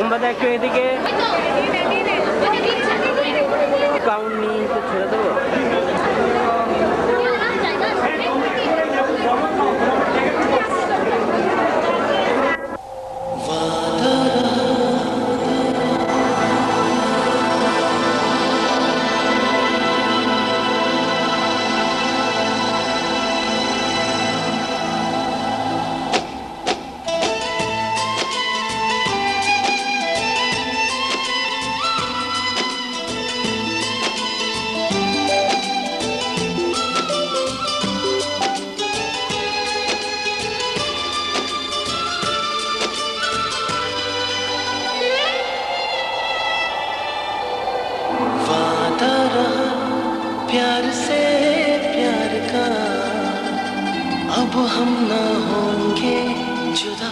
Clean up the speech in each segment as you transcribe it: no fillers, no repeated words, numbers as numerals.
মোহাম্মদ একটু এদিকে কাউন্ট নিয়ে তো ছেড়ে দেবো। प्यार से प्यार का अब हम ना होंगे जुदा,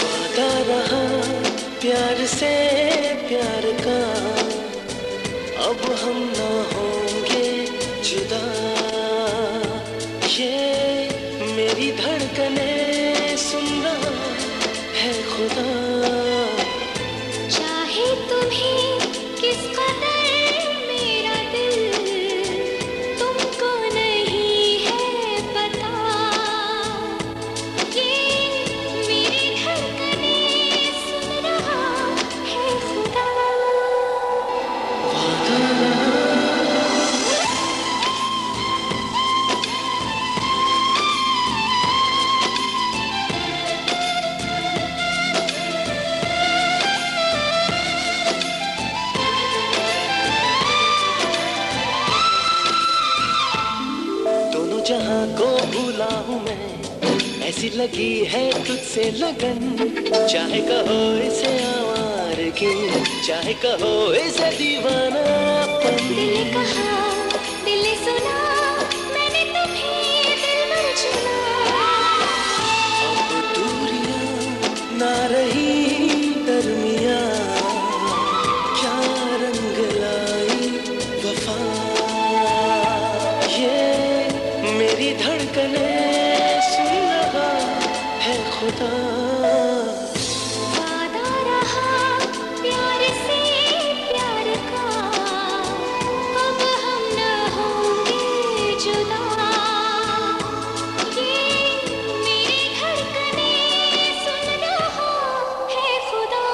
वादा रहा प्यार से प्यार का अब हम ना होंगे जुदा। ये मेरी धड़कने सुन रहा है खुदा, चाहे तुम्हें किस कदर मेरा दिल तुमको नहीं है पता। ये मेरी धड़कने सुन रहा है खुदा। जहाँ को भूला हूँ मैं, ऐसी लगी है तुझसे लगन। चाहे कहो इसे आवारगी, चाहे कहो इसे दीवानापन। दिल कहा दिल सुना, मैंने तुम्हें दिलबर चुना। अब दूरियां ना रही दरमियां, क्या रंग लाई वफा। ये मेरी धड़कने सुन रहा है खुदा, वादा रहा प्यार से प्यार का अब हम न होंगे जुदा। ये मेरी धड़कने सुन रहा है खुदा।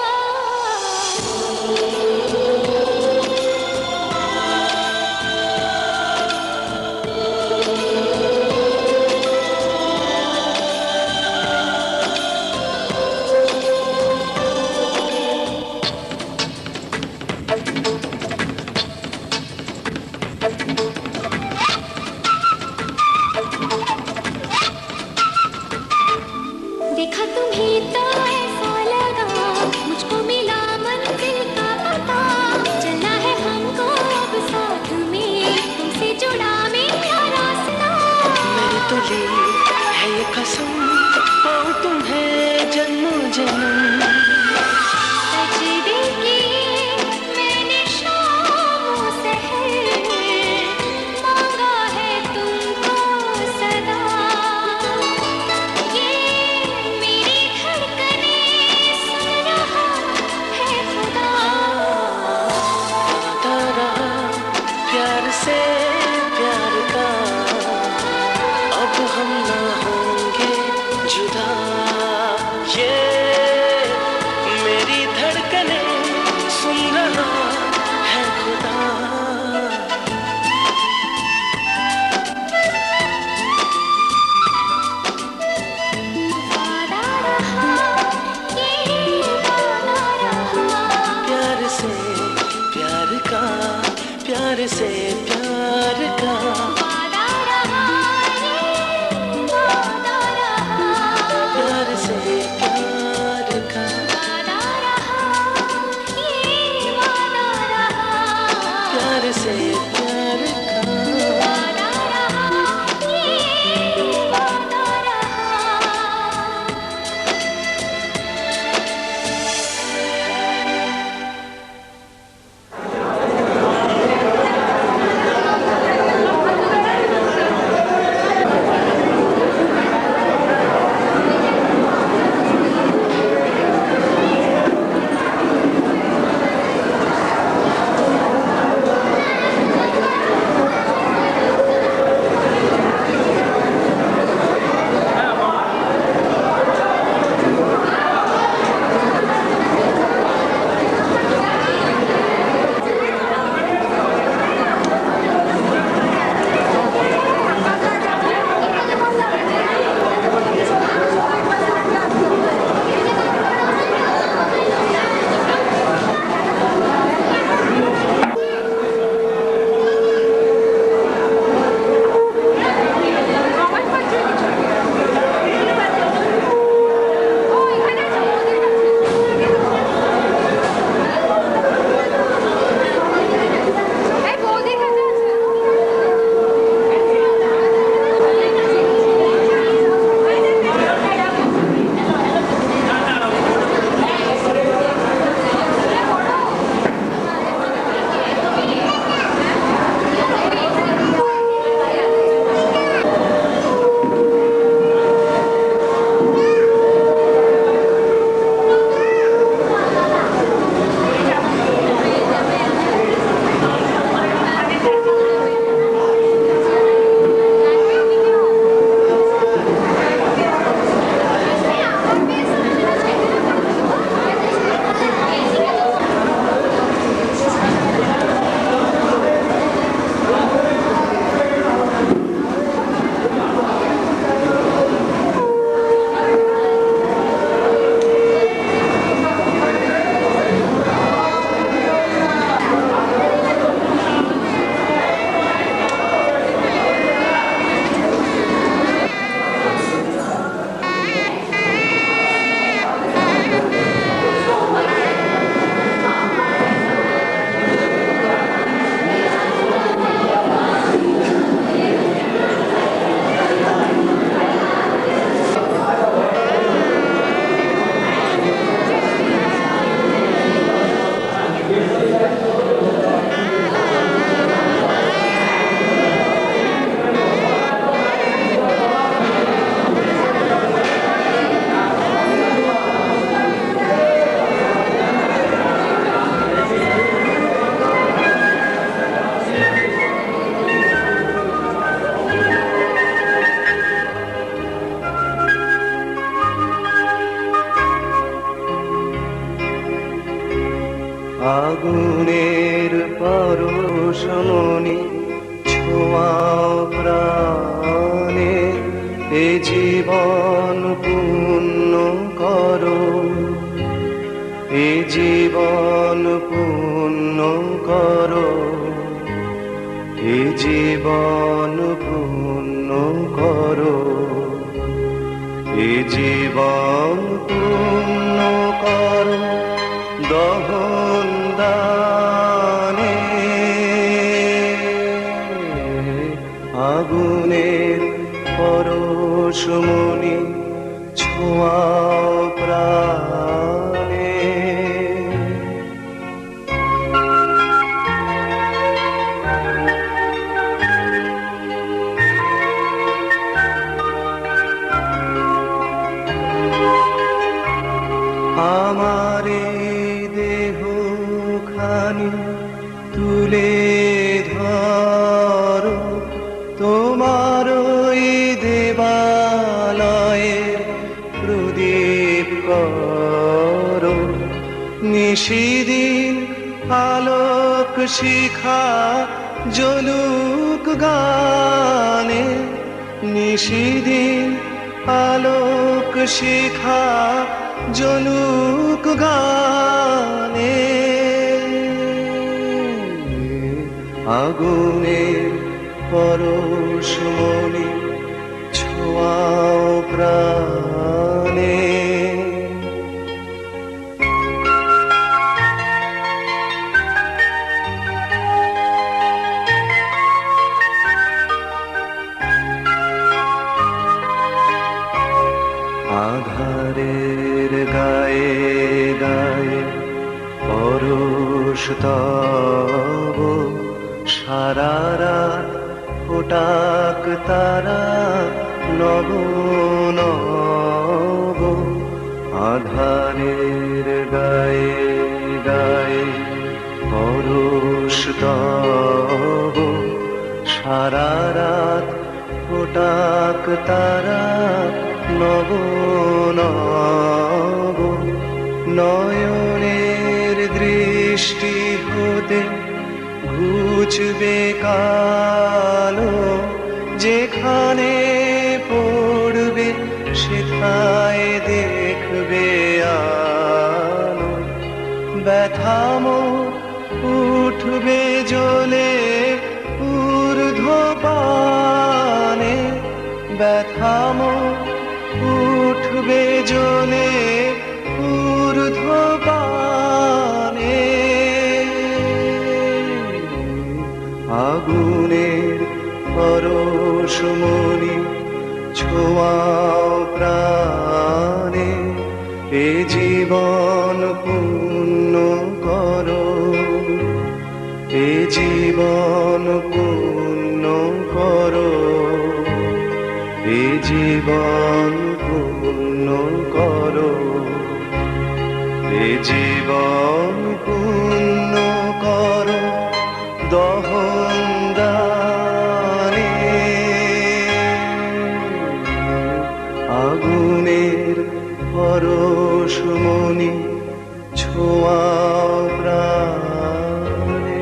देखा तुम्हें तो ऐसा लगा, मुझको मिला मंजिल का पता। चलना है हमको अब साथ में, तुमसे जुड़ा मेरा रास्ता। मैंने तो ली है ये कसम, पाऊं तुम्हें जन्मों जन्म। सजदे किए मैंने शामों सहर, मांगा है तुमको सदा। ये मेरी धड़कने सुन रहा है खुदा। वादा रहा प्यार से प्यार का अब हम ना होंगे जुदा। ये मेरी धड़कने सुन रहा है खुदा। वादा रहा ये वादा रहा, प्यार से प्यार का, प्यार से प्यार का। वादा रहा ये वादा रहा, प्यार से प्यार का। वादा रहा ये वादा रहा, प्यार से प्यार का। वादा रहा ये वादा रहा। আগুনের পরশমণি ছোঁয়াও প্রাণে, এ জীবন পূর্ণ করো, এ জীবন পূর্ণ করো, এ জীবন পূর্ণ করো, এ জীবন পূর্ণ করো দহন দানে। আগুনের পরশমণি ছোঁয়াও প্রাণে। আমারে দেহ খানি তুলে ধরো, তোমার ওই দেবালয়ের প্রদীপ করো। নিশিদিন আলোক শিখা জ্বলুক গানে, নিশিদিন আলোক শিখা জ্বলুক গানে। আগুনের পরশমণি ছোঁয়াও প্রাণে। আধারের গায়ে গায়ে পরশ তব, সারা রাত ফোটাক তারা নব নব। আধারের গায়ে গায়ে পরশ তব, সারা রাত ফোটাক তারা নব নব। নয়নের দৃষ্টি হতে ঘুচবে কালো, যেখানে পড়বে সেথায় দেখবে আলো। ব্যথামো উঠবে জ্বলে ঊর্ধ্বপানে, ব্যথামো উঠবে জ্বলে ঊর্ধ্বপানে। আগুনের পরশমণি ছোঁয়াও প্রাণে, এ জীবন পূর্ণ করো, এ জীবন পূর্ণ করো, এ জীবন পূর্ণ করো, এ জীবন পূর্ণ করো দহন দানে। আগুনের পরশমণি ছোঁয়াও প্রাণে।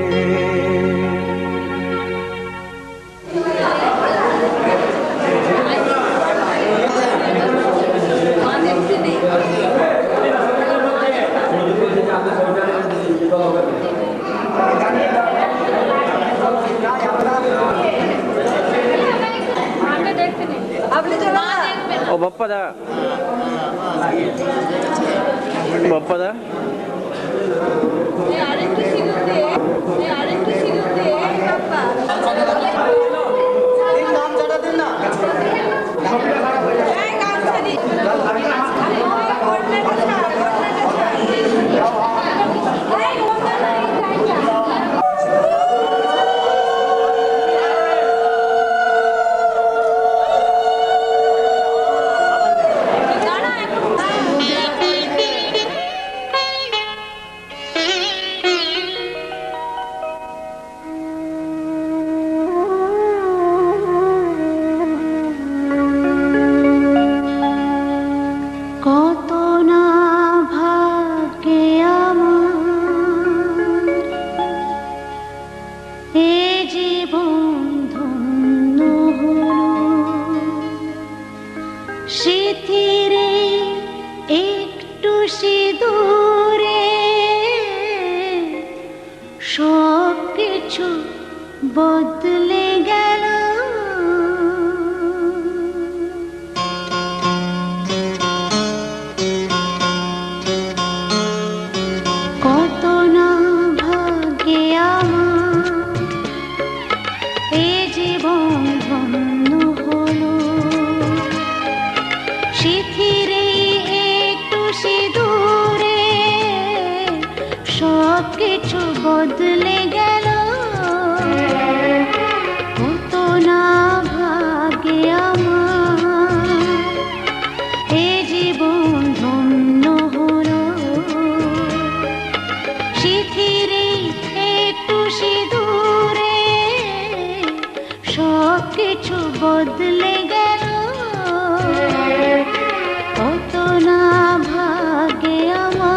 ও বাপ্পাদা, বাপ্পাদা সিঁদুরে সব কিছু বদলে গেল। কত না ভাগ্যে আমার এ জীবন ধন্য হলো, শিথিরে একটু সিঁদুরে সব কিছু বদলে গেল। কত না ভাগ্যে আমার এ জীবন ধন্য হলো, শিথিরে একটু সিঁদুরে সব কিছু বদলে গেল। কত না ভাগ্যে আমার।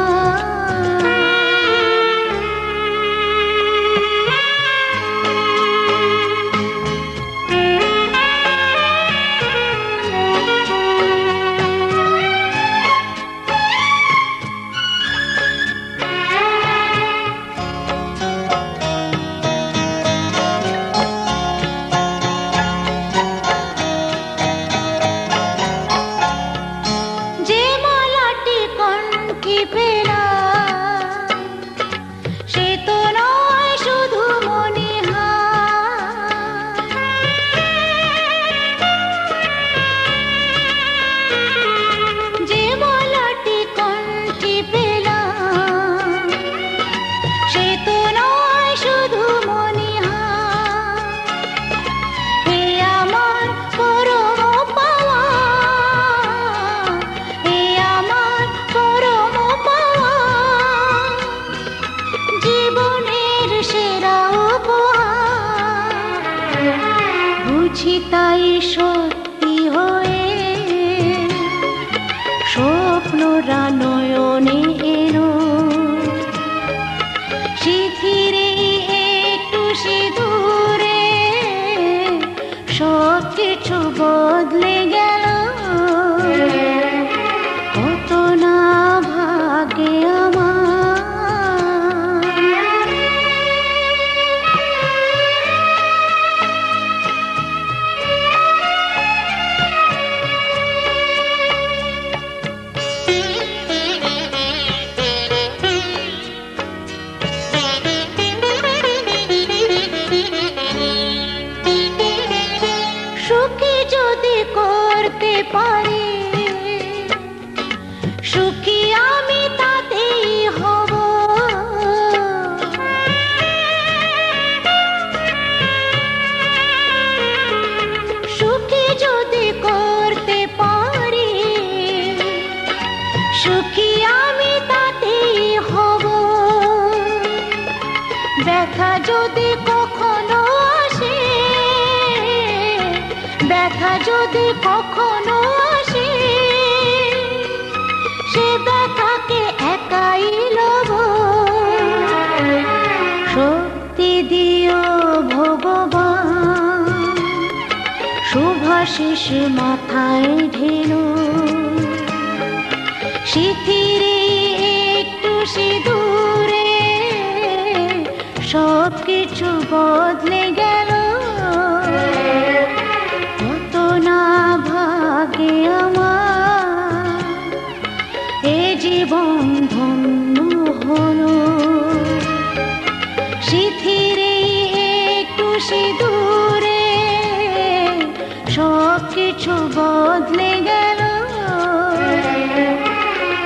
যে মালাটি কণ্ঠে পেলাম সে তো নয় শুধু মণিহার, যে মালাটি কণ্ঠে পেলাম সে তো নয় শুধু মণিহার। হে আমার পরম পাওয়া, হে আমার পরম পাওয়া, জীবনের সেরা উপহার। বুঝি তাই সত্যি হয়ে স্বপ্নরা নয়নে এলো, শিথিরে একটু সিঁদুরে সব কিছু বদলে গেল। কত না ভাগ্যে আমার। সুখী যদি করতে পারি, সুখী আমি তাতেই হব। সুখী যদি করতে পারি, সুখী আমি তাতেই হব। ব্যথা যদি কখনো আসে, ব্যথা যদি কখনো আসে, সে ব্যথাকে একাই লব। শক্তি দিও ভগবান, শুভাশিস মাথায় ঢেলো, শিথিরে একটু সিঁদুরে সব কিছু বদলে গেল। কত না ভাগ্যে আমার এ জীবন ধন্য হলো, শিথিরে একটু সিঁদুরে সব কিছু বদলে গেল।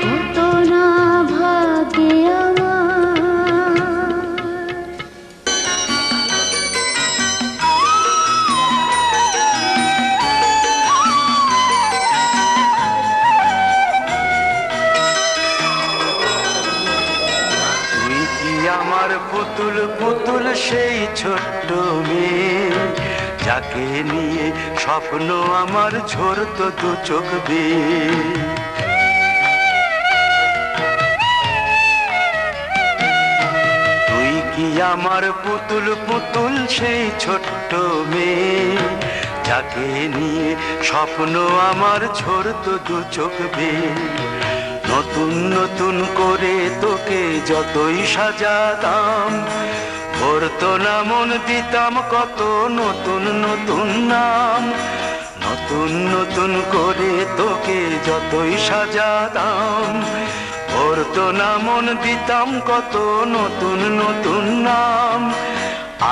কত না ভাগ্যে আমার। তুই কি আমার পুতুল পুতুল সেই ছোট্ট মেয়ে, যাকে নিয়ে স্বপ্ন আমার ঝরতো দু চোখ বেয়ে। তুই কি আমার পুতুল পুতুল সেই ছোট্ট মেয়ে, যাকে নিয়ে স্বপ্ন আমার ঝরতো দু চোখ বেয়ে। নতুন নতুন করে তোকে যতই সাজাতাম, ভরতো না মন, দিতাম কত নতুন নতুন নাম। নতুন নতুন করে তোকে যতই সাজাতাম, ভরতো না মন, দিতাম কত নতুন নতুন নাম।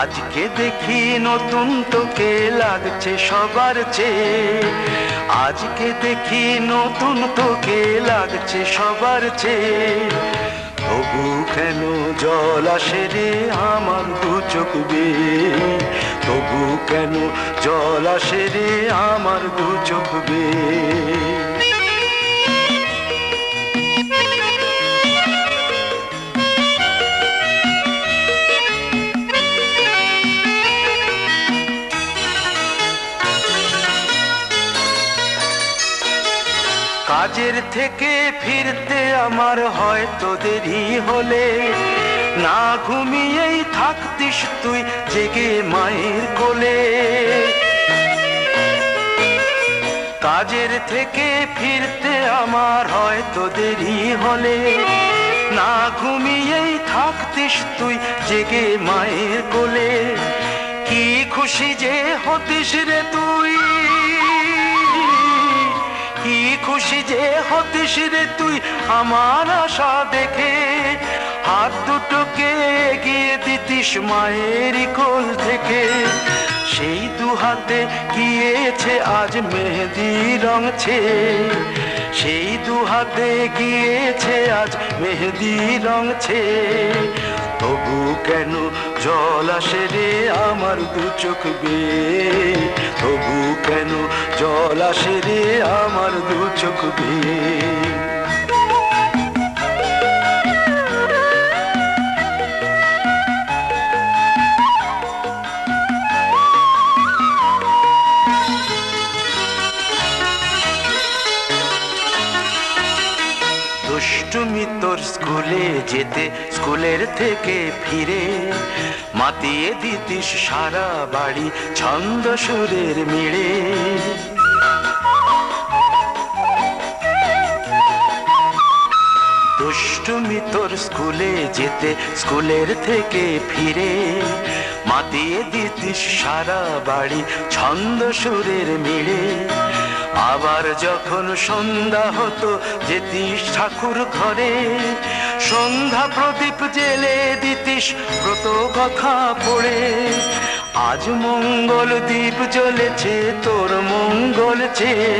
আজকে দেখি নতুন তোকে লাগছে সবার চেয়ে, আজকে দেখি নতুন তোকে লাগছে সবার চেয়ে। তবু কেন জল আসে রে আমার দু চোখ বেয়ে, তবু কেন জল আসে রে আমার দু চোখ বেয়ে। কাজের থেকে ফিরতে আমার হয়তো দেরি হলে, না ঘুমিয়েই থাকতিস তুই জেগে মায়ের কোলে। কাজের থেকে ফিরতে আমার হয়তো দেরি হলে, না ঘুমিয়েই থাকতিস তুই জেগে মায়ের কোলে। কি খুশি যে হতিস রে তুই, কি খুশি যে হতিস রে তুই আমার আশা দেখে। হাত দুটোকে এগিয়ে দিতিস মায়ের কোল থেকে, সেই দু হাতে গিয়েছে আজ মেহেদি রং ছেয়ে, সেই দু হাতে গিয়েছে আজ মেহেদি রং ছেয়ে। তবু কেন জল আসে রে আমার দু চোখ বেয়ে, তবু কেন জল আসে রে আমার দু চোখ বেয়ে। দুষ্টুমি তোর স্কুলে যেতে, স্কুলের থেকে ফিরে মাতিয়ে দিতিস সারা বাড়ি ছন্দ সুরের মিড়ে। দুষ্টুমি তোর স্কুলে যেতে, স্কুলের থেকে ফিরে মাতিয়ে দিতিস সারা বাড়ি ছন্দ সুরের মিড়ে। আবার যখন সন্ধ্যা হতো যেতিস ঠাকুর ঘরে, সন্ধ্যা প্রদীপ জেলে দিতিস ব্রত কথা পড়ে। আজ মঙ্গল দ্বীপ জ্বলেছে তোর মঙ্গল চেয়ে,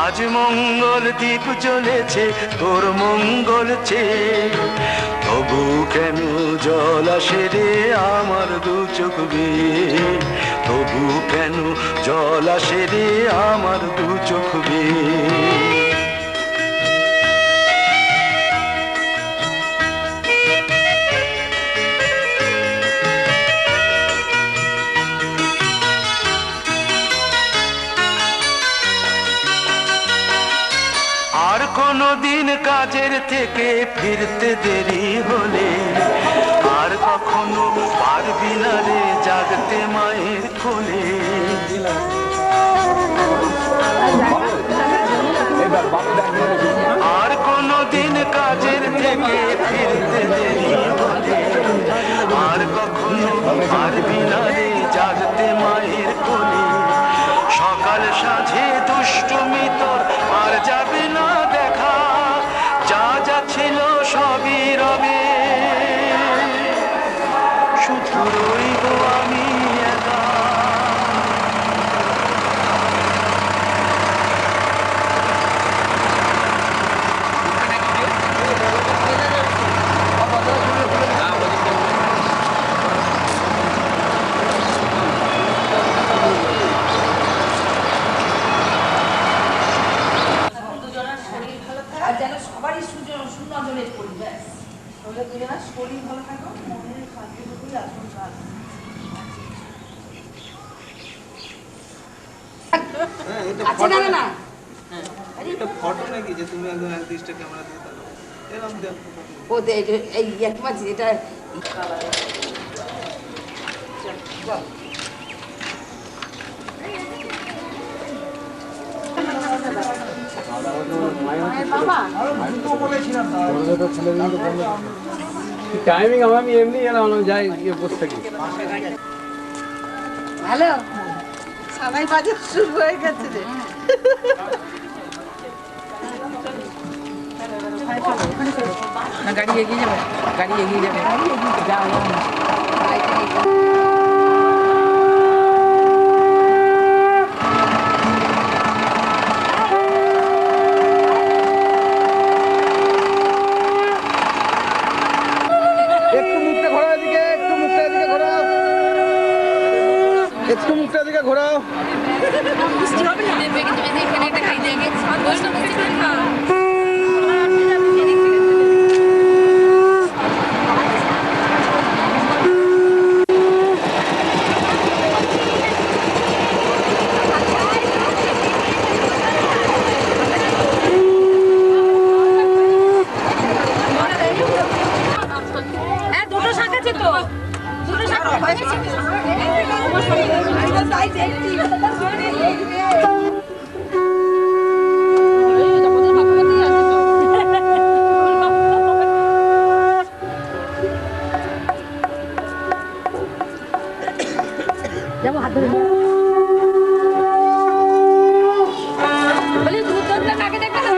আজ মঙ্গল দ্বীপ জ্বলেছে তোর মঙ্গল চেয়ে। তবু কেন জল আসে রে আমার দু চোখ বেয়ে, তবু কেন জল আসে রে আমার দু চোখ বেয়ে। আর কোনদিন কাজের থেকে ফিরতে দেরি হলে, আর কখনো পারবি না রে জাগতে মায়ের কোলে। আর কোনদিন কাজের থেকে ফিরতে দেরি হলে, আর কখনো পারবি না রে জাগতে মায়ের কোলে। সকাল সাঁঝে দুষ্টুমি তোর আর যাবে না দেখা, যা যা ছিল সবই রবে, শুধু রইব আমি একা। যেন সবারই সুনজরে পড়ি, ব্যাস ওদের দুজনের শরীর ভালো থাকো, মনের শান্তিটুকুই আসল কাজ। আচ্ছা না না এটা ফটো নাকি যে তুমি একদম এক দৃষ্টি ক্যামেরা দিয়ে দাও এরকম দেখো ও এই একমাত্র এটা চল টাইমিং আমি এমনি এলাম যাই গিয়ে বসে থাকি। হ্যালো, সবাই বাজে শুরু হয়ে গেছে রে। না গাড়ি এগিয়ে যাবে, গাড়ি এগিয়ে যাবে। একটু মুখটা ঘোরাও এদিকে, একটু মুখটা এদিকে ঘোরাও, একটু মুখটা এদিকে ঘোরাও। দুটো শাক আছে তো, দুটো শাক যাবো হাত ধরে বলি দুধ দরকার কাকে দেখবে না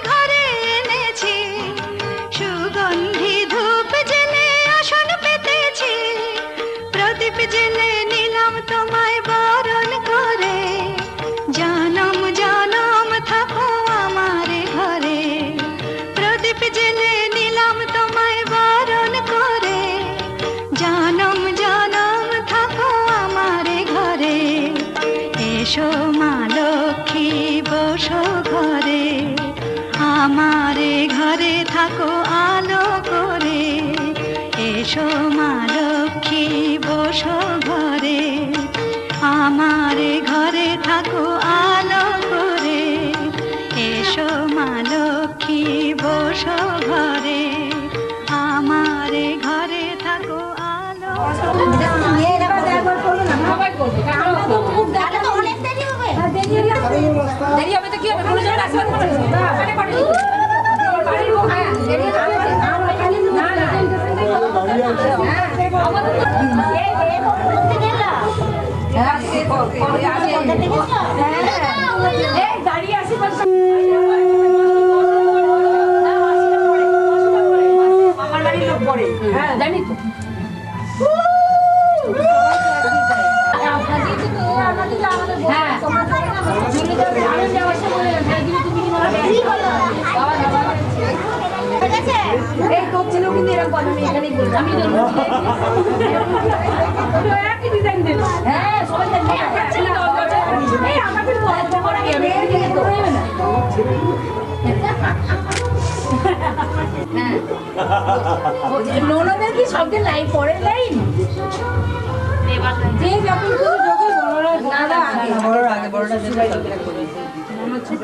ঘরে এসো মা লক্ষ্মী বসো ঘরে, আমারে ঘরে থাকো আলো করে। এসো মা লক্ষ্মী বসো ঘরে, আমারে ঘরে থাকো আলো করে। এসো মা লক্ষ্মী বসো ঘরে, আমারে ঘরে থাকো আলো। সবাই করবে, আমরা তো খুব দেখা তো অনেক দেরি হবে। দেরি হবে তো কি হবে? পুরো জোর আসবে না। আরে পাঠিয়ে দিও। বাড়ির লোক হ্যাঁ, দেরি হবে। আমরা খালি না না। আমাদের তো এই করতে গেলা। হ্যাঁ, আছে করতে গেছো? হ্যাঁ। এই গাড়ি আসে পাশ। আমার বাড়ির লোক পড়ে। হ্যাঁ, জানি তো। এই করছিল কিন্তু এরকম কথা আমি এখানেই বলছি। আমি একই ডিজাইন দেব। হ্যাঁ সবাই দেখবে। এই আমাকে করে আমি এদিকে তো হইবে না। হ্যাঁ ননদের কি সবকে লাইন পরে লাইন যে যখন শুধু যোগে বড়রা না বড়রা আগে বড়রা যেটা করে মনে ছোট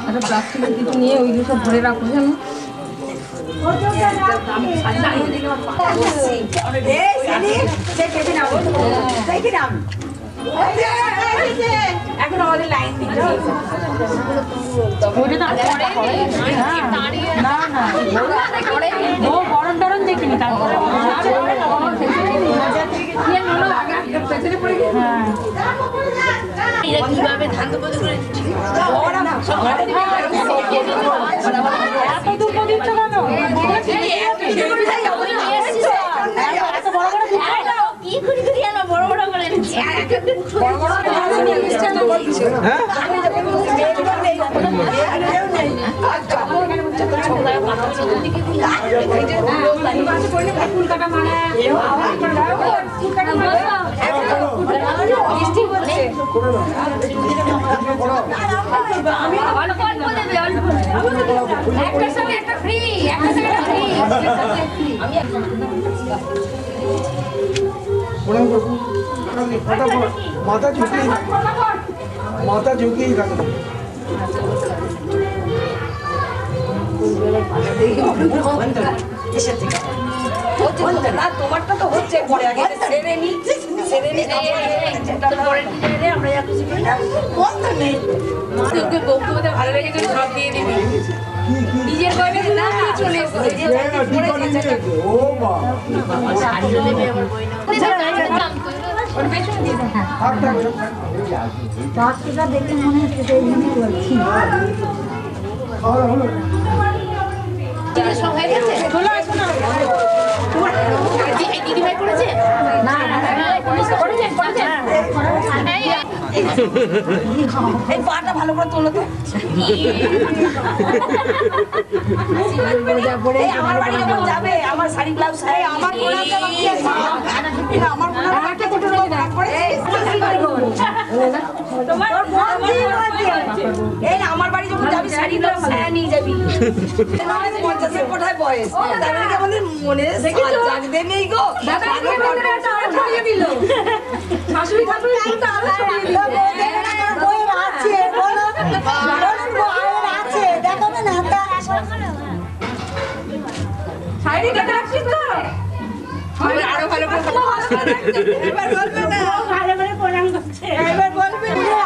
আর প্লাস্টিকের কিছু নিয়ে ওই সব ভরে রাখো জানো আমি সাজাই দিকে এই সানি সে কেটে নাও দেখি নাম এখন আমাদের লাইন দিচ্ছে ওটা না পরে দাঁড়িয়ে না না ও গরম টরম দেখিনি তারপরে কিভাবে ধান তো বদল করে মাথা ঝুঁকিয়ে থাকো তোমারটা তো হচ্ছে পরে আগে সেরে নি আমরা বন্ধ নেই বক্তব্য ভালো লেগেছে সব দিয়ে দিবি নিজের বইবে না চলে এসেছে ও মা দেখে মনে হচ্ছে সেই জন্য বলছি দিদিভাই করেছে না এই পাটা ভালো করে তোলো তো আমার বাড়ি যখন যাবে আমার শাড়ি ব্লাউজ আমার এই আমার বাড়ি যখন যাবি শাড়ি ব্লাউজ ছায়া নিয়ে যাবি 50 কোথায় বয়স তাদেরকে আমাদের মনে জাগতে নেই গো দিল শাশুড়ি ঠাকুরি কিন্তু আরো ছড়িয়ে দিল আছে বলো আছে দেখাবে না শাড়ি দেখে রাখছিস তো আরো ভালো করে এবার বলবে না ভালো করে প্রণাম করছে এবার বলবে না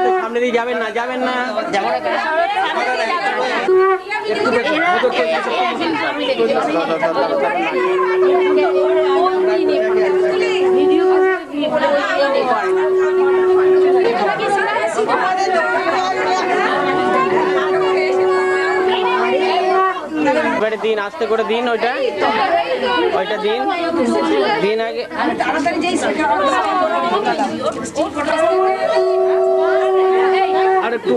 তো সামনে দিয়ে যাবেন না যাবেন না এবারে দিন আস্তে করে দিন ওইটা দিন দিন আগে আর একটু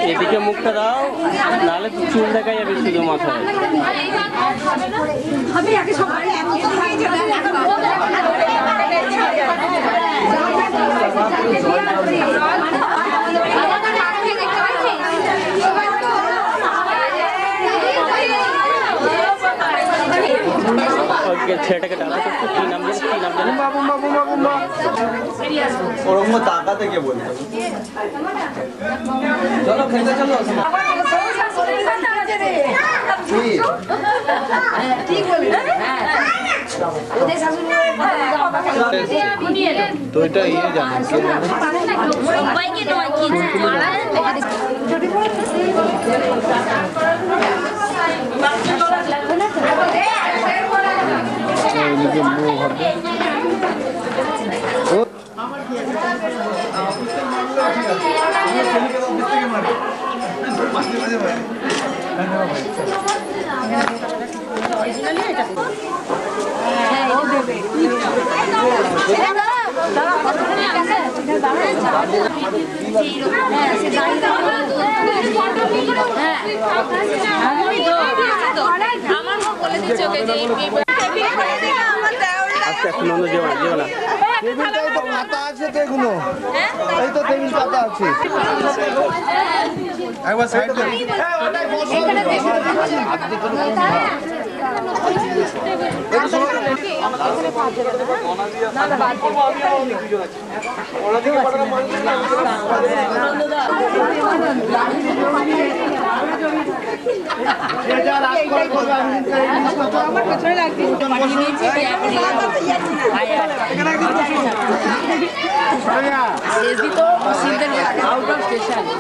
এদিকে মুখটা দাও নাহলে তো চুল দেখা যাবে শুধু মাথায় ছেলেটাকে ডাকা তো কি নাম জানি ওরকম টাকা থেকে বলতো চলো খেতে চলো তো এটা ইয়ে জানেন টেবিলটাই তো পাতা আছে তো এগুলো এই তো টেবিল পাতা আছে একবার সাইড করে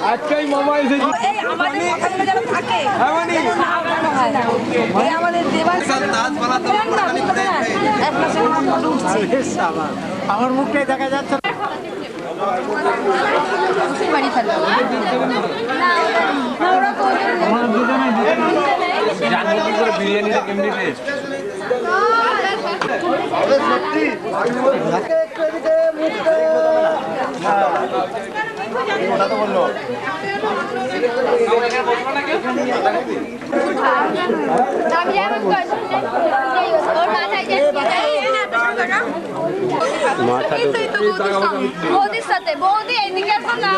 আজকাই মোবাইল আমার মুখটাই দেখা যাচ্ছে বিরিয়ানিটা কেমনি টেস্ট সত্যি ওটা তো বললো বৌদির সাথে বৌদি এইদিকে আসো না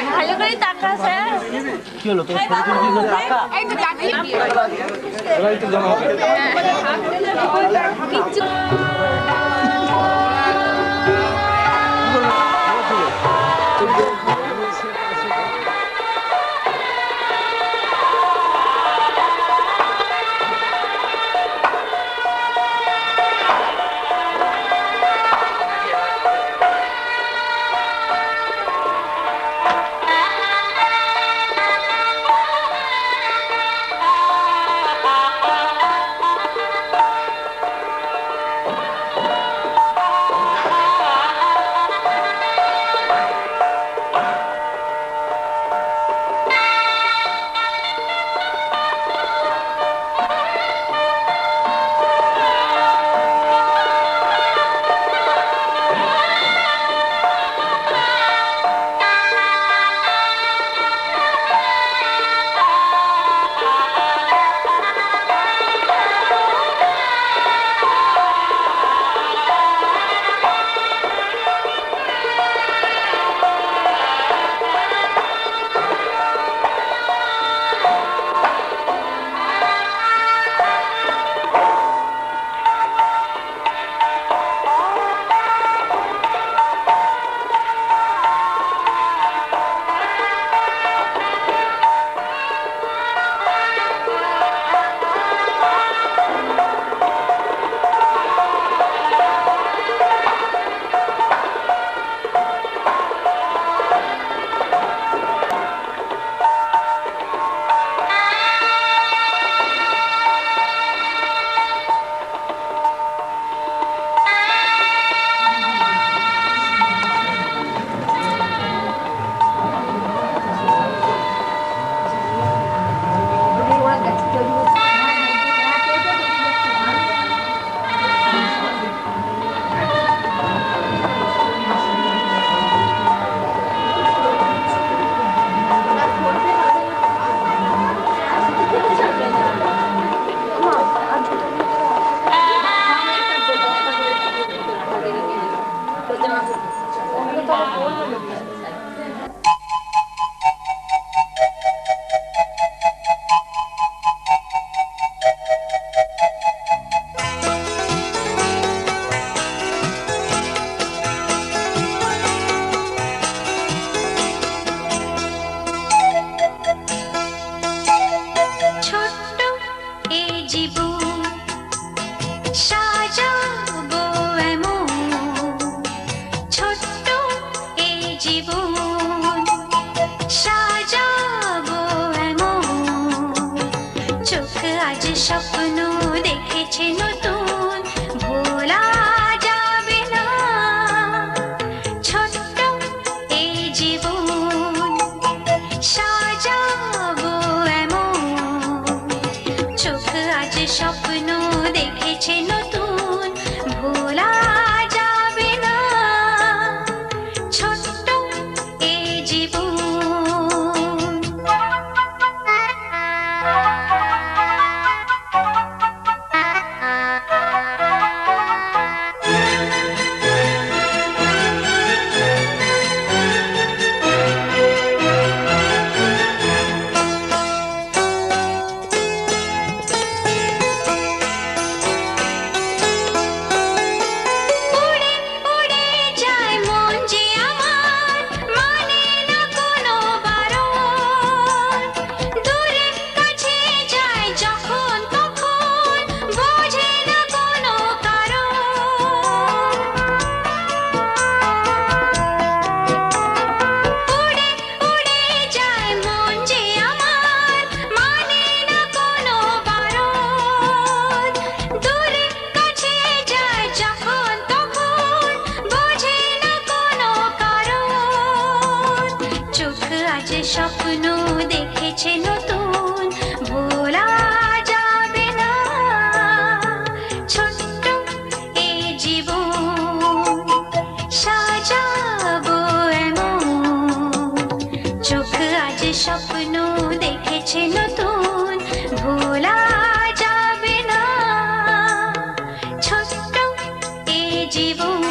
ভালো করে টাকা স্যার কি হলো তোর এই তো টাকা কিচ্ছু দেখেছে নতুন ভোলা যাবে না ছোট্ট এই জীবন সাজাবো এমন চোখ আজ স্বপ্ন দেখেছে নতুন ভোলা যাবে না ছোট্ট এই জীবন স্বপ্ন দেখেছে নতুন ভোলা যাবে না ছোট্ট এই জীবন সাজাবো এমন চোখ আজ স্বপ্ন দেখেছে নতুন ভোলা যাবে না ছোট্ট এই জীবন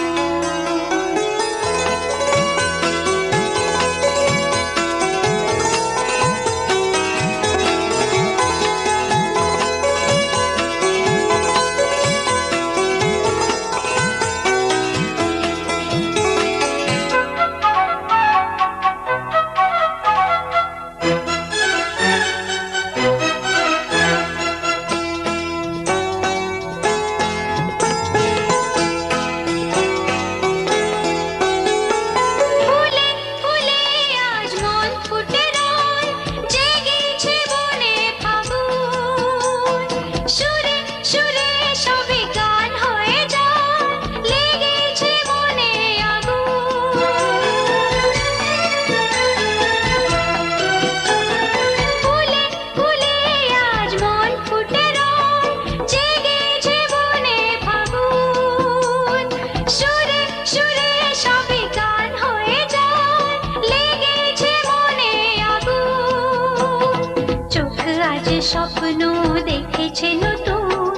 স্বপ্ন দেখেছে নতুন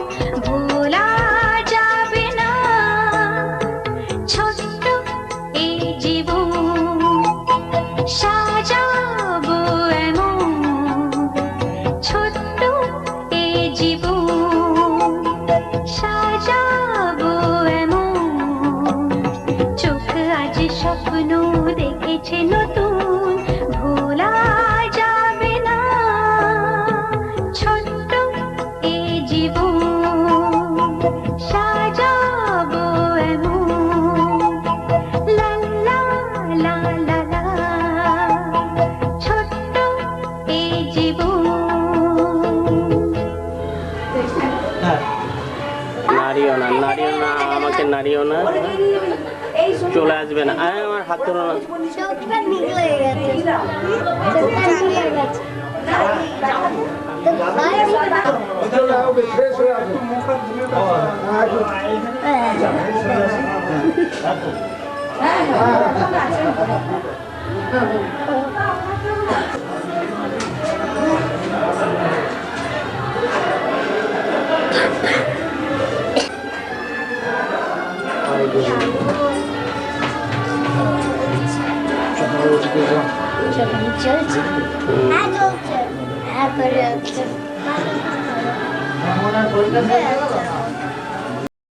ভোলা যাবে না ছোট্ট এই জীবন সাজাবো এমন ছোট্ট এই জীবন সাজাবো এমন চোখ আজ স্বপ্ন দেখেছে নতুন ভোলা যাবে না ছোট্ট এই জীবন সাজাবো এমন লা লা লা লা লা ছোট্ট এই জীবন নাড়িও না আমাকে নাড়িও না চলে আসবে না আমার হাত ধরো না চোখটা নিগলে গেছে চোখটা নিগলে গেছে চলছে হ্যাঁ চলছে হ্যাঁ